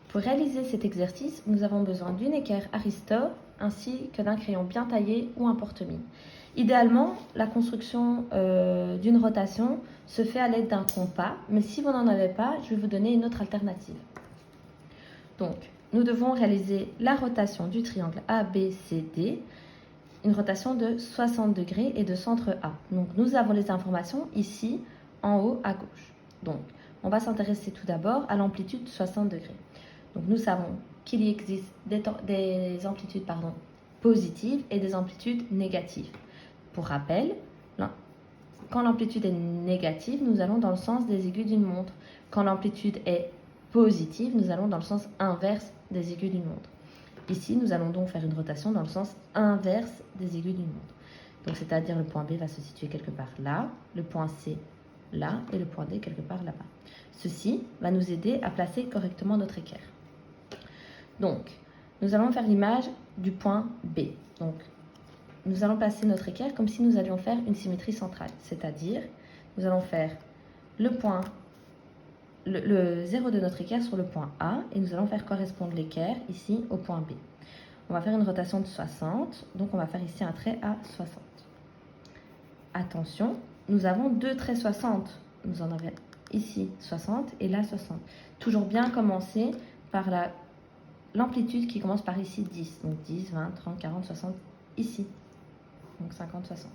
Pour réaliser cet exercice, nous avons besoin d'une équerre Aristo ainsi que d'un crayon bien taillé ou un porte-mine. Idéalement, la construction d'une rotation se fait à l'aide d'un compas, mais si vous n'en avez pas, je vais vous donner une autre alternative. Donc, nous devons réaliser la rotation du triangle ABCD, une rotation de 60 degrés et de centre A. Donc, nous avons les informations ici, en haut à gauche. Donc, on va s'intéresser tout d'abord à l'amplitude 60 degrés. Donc, nous savons qu'il y existe des amplitudes positives et des amplitudes négatives. Pour rappel, quand l'amplitude est négative, nous allons dans le sens des aiguilles d'une montre. Quand l'amplitude est positive, nous allons dans le sens inverse des aiguilles d'une montre. Ici, nous allons donc faire une rotation dans le sens inverse des aiguilles d'une montre. Donc, c'est-à-dire le point B va se situer quelque part là, le point C là et le point D quelque part là-bas. Ceci va nous aider à placer correctement notre équerre. Donc, nous allons faire l'image du point B. Donc, nous allons placer notre équerre comme si nous allions faire une symétrie centrale. C'est-à-dire, nous allons faire le 0 de notre équerre sur le point A et nous allons faire correspondre l'équerre ici au point B. On va faire une rotation de 60, donc on va faire ici un trait à 60. Attention, nous avons deux traits 60. Nous en avons ici 60 et là 60. Toujours bien commencer par l'amplitude qui commence par ici 10. Donc 10, 20, 30, 40, 60 ici. Donc 50, 60.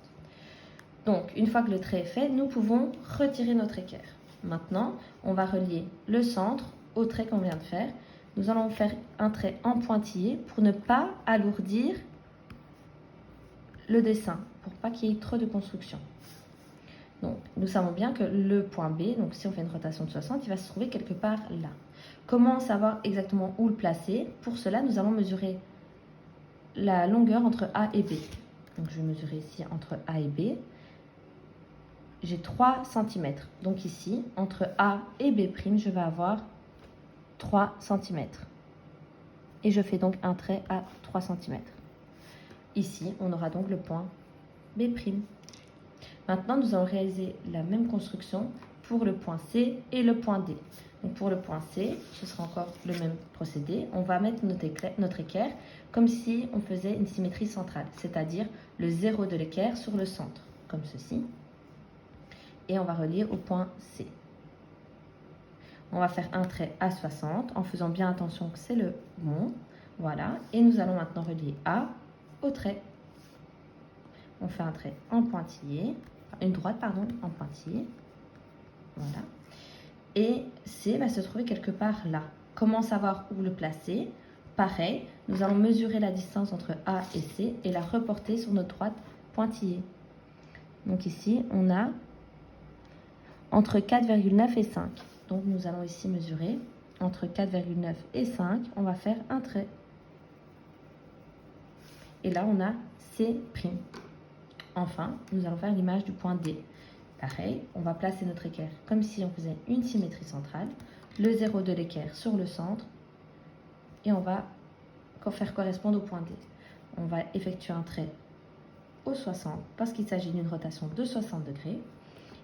Donc une fois que le trait est fait, nous pouvons retirer notre équerre. Maintenant, on va relier le centre au trait qu'on vient de faire. Nous allons faire un trait en pointillé pour ne pas alourdir le dessin, pour pas qu'il y ait trop de construction. Donc, nous savons bien que le point B, donc si on fait une rotation de 60, il va se trouver quelque part là. Comment savoir exactement où le placer? Pour cela, nous allons mesurer la longueur entre A et B. Donc, je vais mesurer ici entre A et B. J'ai 3 cm. Donc ici, entre A et B', je vais avoir 3 cm. Et je fais donc un trait à 3 cm. Ici, on aura donc le point B'. Maintenant, nous allons réaliser la même construction pour le point C et le point D. Donc pour le point C, ce sera encore le même procédé. On va mettre notre équerre comme si on faisait une symétrie centrale, c'est-à-dire le 0 de l'équerre sur le centre, comme ceci. Et on va relier au point C. On va faire un trait à 60 en faisant bien attention que c'est le bon. Voilà. Et nous allons maintenant relier A au trait. On fait un trait en pointillé, une droite pardon, en pointillé. Voilà. Et C va se trouver quelque part là. Comment savoir où le placer? Pareil, nous allons mesurer la distance entre A et C et la reporter sur notre droite pointillée. Donc ici, on a entre 4,9 et 5. Donc nous allons ici mesurer entre 4,9 et 5. On va faire un trait. Et là, on a C'. Enfin, nous allons faire l'image du point D. Pareil, on va placer notre équerre comme si on faisait une symétrie centrale. Le 0 de l'équerre sur le centre. Et on va faire correspondre au point D. On va effectuer un trait au 60 parce qu'il s'agit d'une rotation de 60 degrés.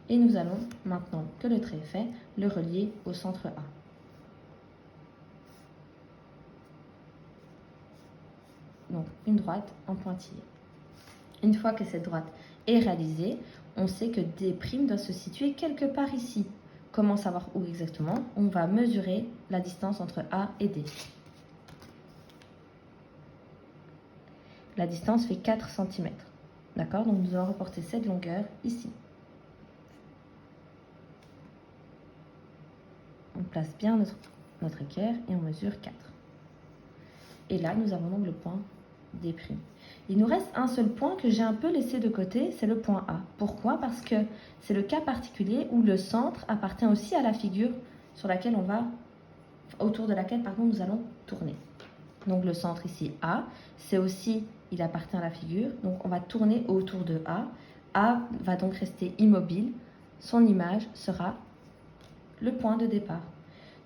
Et nous allons, maintenant que le trait est fait, le relier au centre A. Donc, une droite en pointillé. Une fois que cette droite est réalisée, on sait que D' doit se situer quelque part ici. Comment savoir où exactement? On va mesurer la distance entre A et D. La distance fait 4 cm. D'accord? Donc, nous allons reporter cette longueur ici. On place bien notre équerre et on mesure 4. Et là, nous avons donc le point D'. Il nous reste un seul point que j'ai un peu laissé de côté, c'est le point A. Pourquoi? Parce que c'est le cas particulier où le centre appartient aussi à la figure sur laquelle autour de laquelle nous allons tourner. Donc le centre ici A, c'est aussi, il appartient à la figure, donc on va tourner autour de A. A va donc rester immobile, son image sera le point de départ.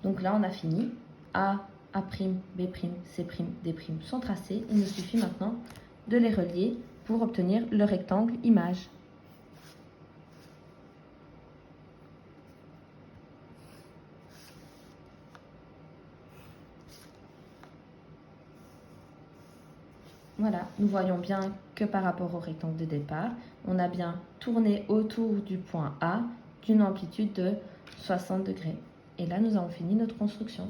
Donc là, on a fini. A, A', B', C', D' sont tracés. Il nous suffit maintenant de les relier pour obtenir le rectangle image. Voilà, nous voyons bien que par rapport au rectangle de départ, on a bien tourné autour du point A d'une amplitude de 60 degrés. Et là, nous avons fini notre construction.